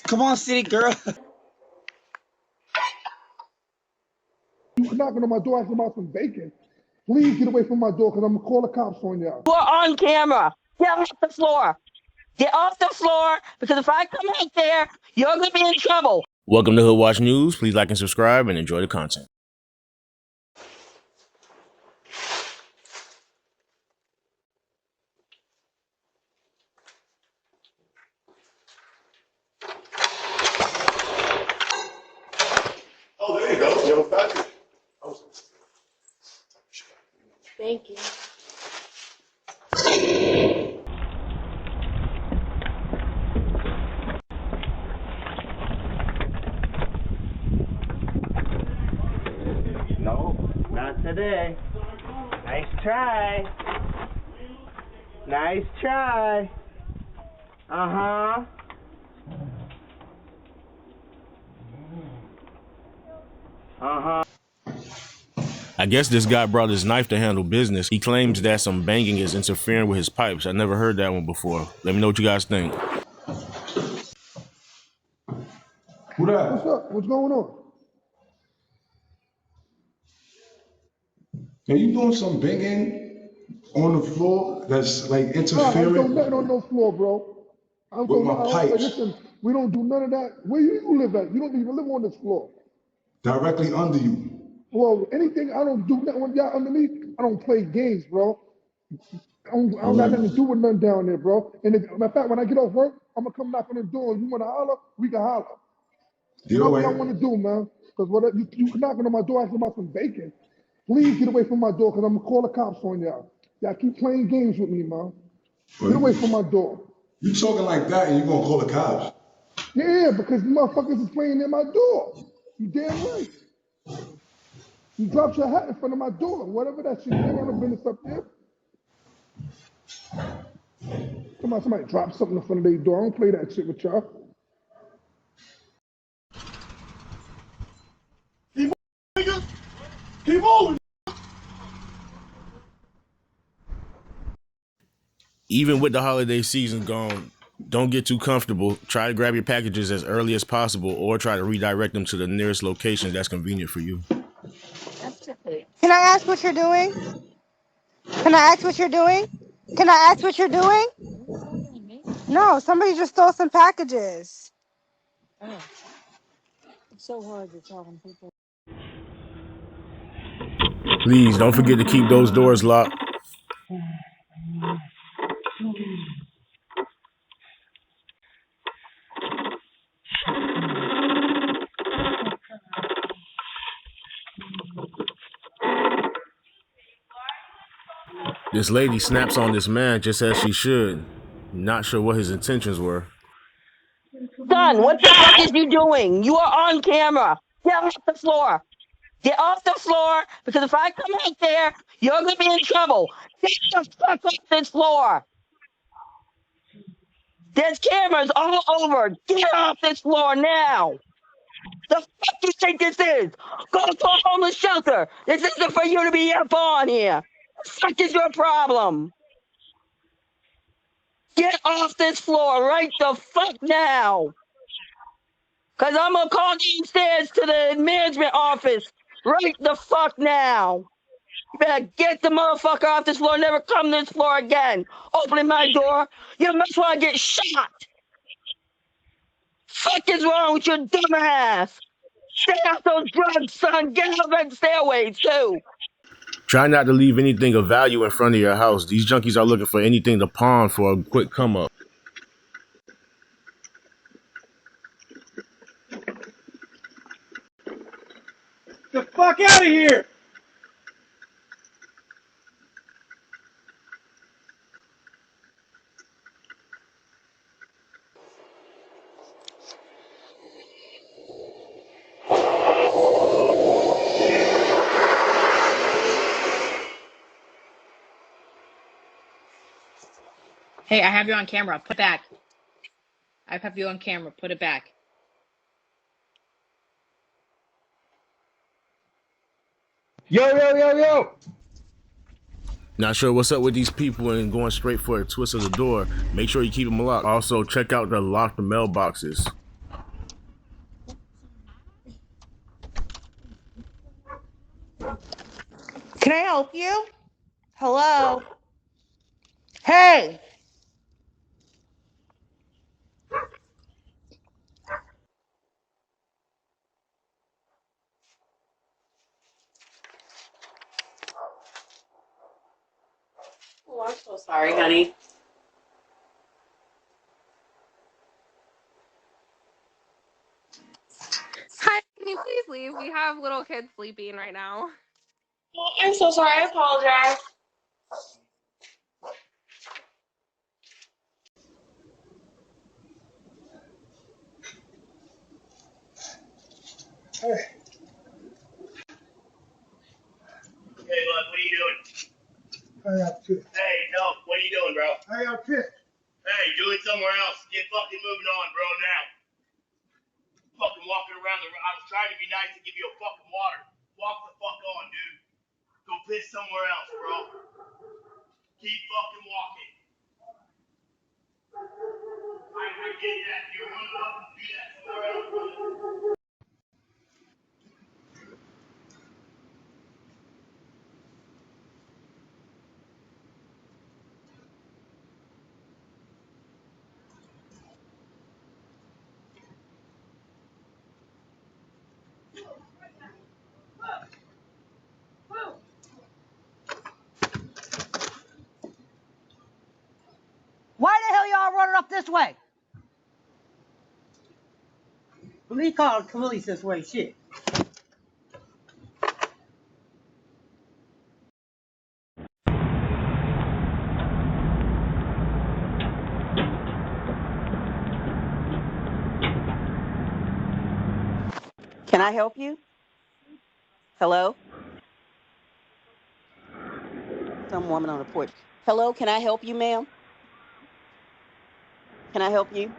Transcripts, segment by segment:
Come on, city girl. You knocking on my door asking about some bacon. Please get away from my door because I'm going to call the cops on y'all. You're on camera. Get off the floor. Get off the floor, because if I come out there, you're going to be in trouble. Welcome to Hood Watch News. Please like and subscribe and enjoy the content. Oh, there you go. You have a package. Thank you. No, not today. Nice try. Nice try. Uh-huh. Uh-huh. I guess this guy brought his knife to handle business. He claims that some banging is interfering with his pipes. I never heard that one before. Let me know what you guys think. Who that? What's up? What's going on? Are you doing some banging on the floor that's like No, I ain't doing interfering nothing on no floor, bro. I'm with doing my nothing. pipes Listen, we don't do none of that. Where you live at? You don't even live on this floor. directly under you? Well, anything, I don't do nothing with y'all underneath. I don't play games, bro. I don't got nothing to do with nothing down there, bro. And if, matter of fact, when I get off work, I'm gonna come knock on the door. You wanna holler? We can holler. You Whatever know y'all wanna do, man. Because what you knocking on my door asking about some bacon. Please get away from my door because I'm gonna call the cops on y'all. Y'all keep playing games with me, man. Get away from my door. You talking like that and you gonna call the cops? Yeah, because motherfuckers is playing near my door. You damn right. You dropped your hat in front of my door. Whatever that shit, you ain't got no business up there. Somebody dropped something in front of their door. I don't play that shit with y'all. Keep moving. Even with the holiday season gone, don't get too comfortable. Try to grab your packages as early as possible or try to redirect them to the nearest location that's convenient for you. Can I ask what you're doing? Can I ask what you're doing? Can I ask what you're doing? No, somebody just stole some packages. Please don't forget to keep those doors locked. This lady snaps on this man just as she should. Not sure what his intentions were. Son, what the fuck is you doing? You are on camera. Get off the floor. Get off the floor, because if I come out there, you're going to be in trouble. Get the fuck off this floor. There's cameras all over. Get off this floor now. The fuck you think this is? Go to a homeless shelter. This isn't for you to be up on here. The fuck is your problem? Get off this floor right the fuck now. Because I'm going to call downstairs to the management office right the fuck now. You better get the motherfucker off this floor, never come to this floor again. Opening my door, you must want to get shot. Fuck is wrong with your dumb ass? Stay off those drugs, son. Get off that stairways, too. Try not to leave anything of value in front of your house. These junkies are looking for anything to pawn for a quick come up. The fuck out of here! Hey, I have you on camera. Put it back. I have you on camera. Put it back. Yo! Not sure what's up with these people and going straight for a twist of the door. Make sure you keep them locked. Also, check out the locked mailboxes. Can I help you? Hello? Hey! Oh, I'm so sorry, honey. Hi, can you please leave? We have little kids sleeping right now. Oh, I'm so sorry. I apologize. Hey, bud, what are you doing? I got pissed. Hey, no, what are you doing, bro? I got pissed. Hey, do it somewhere else. Get fucking moving on, bro, now. Fucking walking around I was trying to be nice and give you a fucking water. Walk the fuck on, dude. Go piss somewhere else, bro. Keep fucking walking. I get that. You want to fucking do that somewhere else, bro. Why the hell y'all running up this way? Police call the police this way, shit. Can I help you? Hello? Some woman on the porch. Hello, can I help you, ma'am? Can I help you?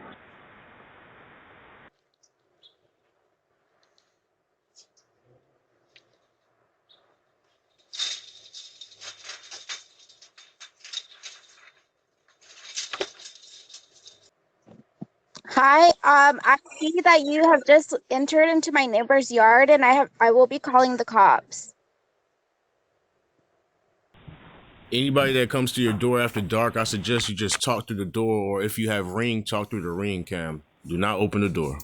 Hi, I see that you have just entered into my neighbor's yard and I will be calling the cops. Anybody that comes to your door after dark, I suggest you just talk through the door, or if you have Ring, talk through the Ring cam. Do not open the door.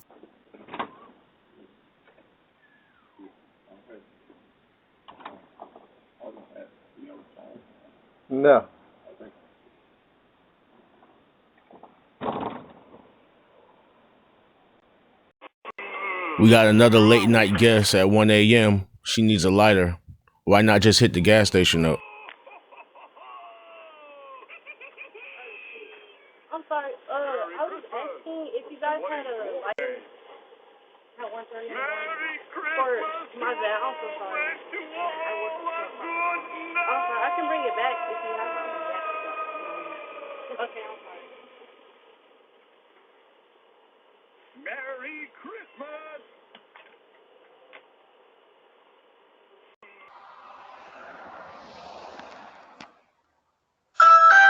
No. We got another late night guest at 1 a.m. She needs a lighter. Why not just hit the gas station up? I'm sorry. I was asking if you guys had a lighter at 1:30 in the morning. For my bad. I'm so sorry. I work I'm sorry. I can bring it back if you have it. Okay, I'm sorry. Merry Christmas!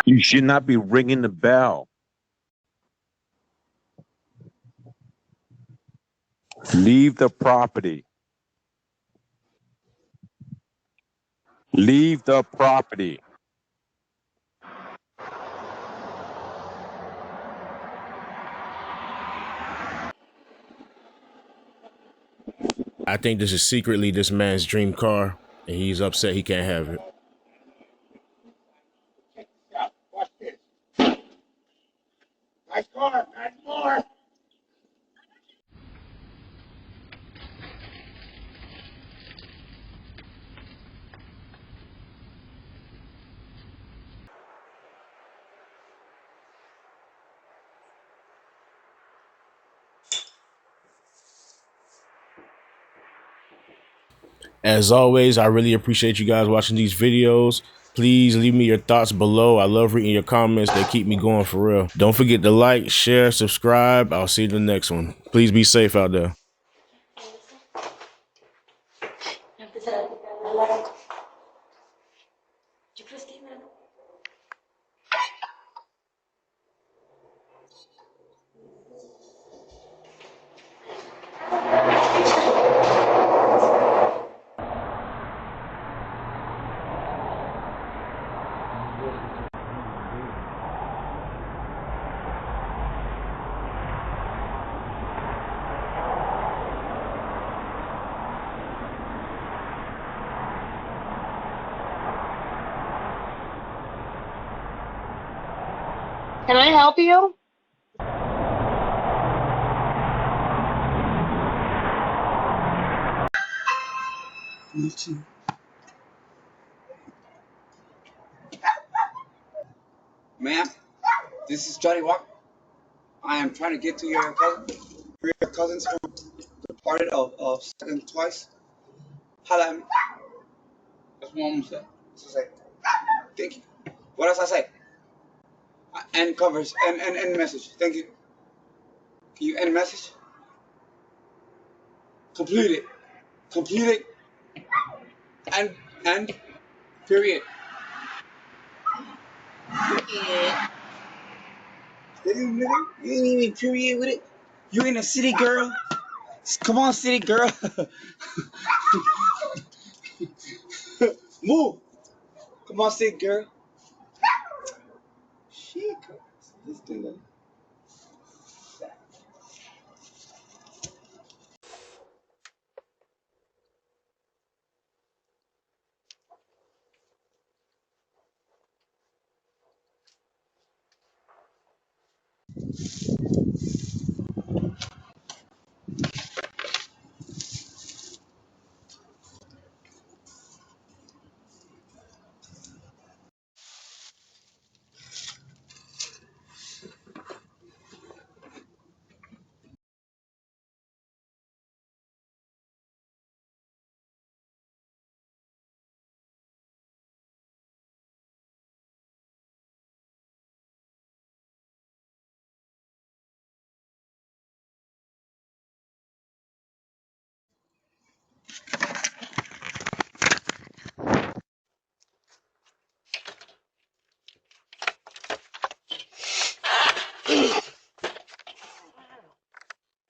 You should not be ringing the bell. Leave the property. Leave the property. I think this is secretly this man's dream car, and he's upset he can't have it. Watch this. Nice car, nice car. As always, I really appreciate you guys watching these videos. Please leave me your thoughts below. I love reading your comments. They keep me going for real. Don't forget to like, share, subscribe. I'll see you in the next one. Please be safe out there. Can I help you? Ma'am, this is Johnny Walker. I am trying to get to your cousin. Your cousins from departed of second twice. Holla at me. That's what I'm saying. So say, thank you. What else I say? End covers, end message. Thank you. Can you end message? Complete it. Complete it. And period. Yeah. Nigga, you ain't even period with it. You ain't a city girl. Come on, city girl. Move. Come on, city girl. Shit, this thing.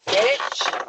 Bitch.